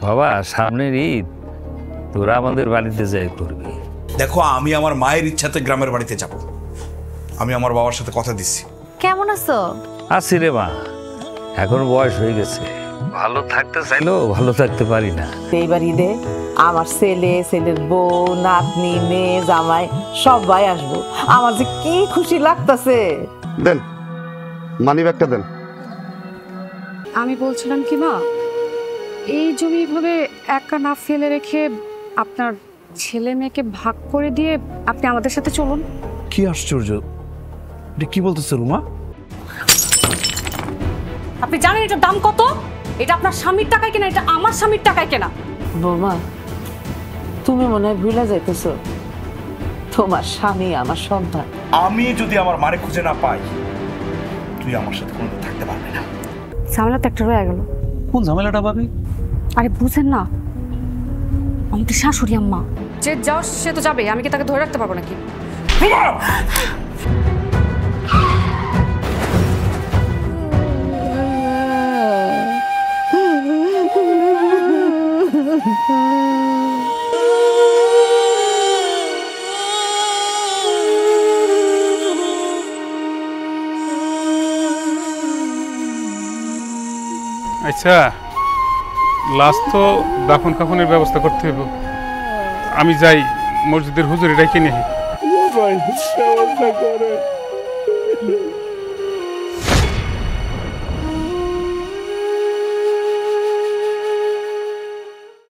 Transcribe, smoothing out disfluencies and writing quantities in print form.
বাবা সামনের ঈদ তোরা আমাদের বাড়িতে যাই করবি। দেখো আমি আমার মায়ের ইচ্ছাতে গ্রামের বাড়িতে যাব। আমি আমার বাবার সাথে কথা দিচ্ছি। কেমন আছো? আছি রে মা, এখন বয়স হয়ে গেছে, ভালো থাকতে চাইলেও ভালো থাকতে পারি না। এইবার ঈদে আমার ছেলে, ছেলের বউ, নাতনি, মেয়ে, জামাই সবাই আসবো। আমার যে কি খুশি লাগতেছে। দেন মানি ব্যাগটা দেন। আমি বলছিলাম কি মা, এই জমি এভাবে একা না ফেলে রেখে আপনার ছেলে মেয়েকে ভাগ করে দিয়ে আপনি আমাদের সাথে চলুন। কি আশ্চর্য, এটা কি বলতেছে রুমা? আপনি জানেন এটার দাম কত? এটা আপনার স্বামীর টাকায় কেনা, এটা আমার স্বামীর টাকায় কেনা। বৌমা তুমি মনে হয় ভুলে যাইতেছো, তোমার স্বামী আমার সন্তান। আমি যদি আমার মারে খুঁজে না পাই, তুই আমার সাথে কোনোদিন থাকতে পারবি না। ঝামেলা তো একটা রয়ে গেল। কোন ঝামেলাটা ভাবি? আরে বুঝেন না, আমাদের শাশুড়ি আম্মা যে যাও সে তো যাবে, আমি কি তাকে ধরে রাখতে পারবো নাকি? আচ্ছা, লাস্ট তো দাফন কাফনের ব্যবস্থা করতে হবে। আমি যাই মসজিদের হুজুরে ডেকে নিই।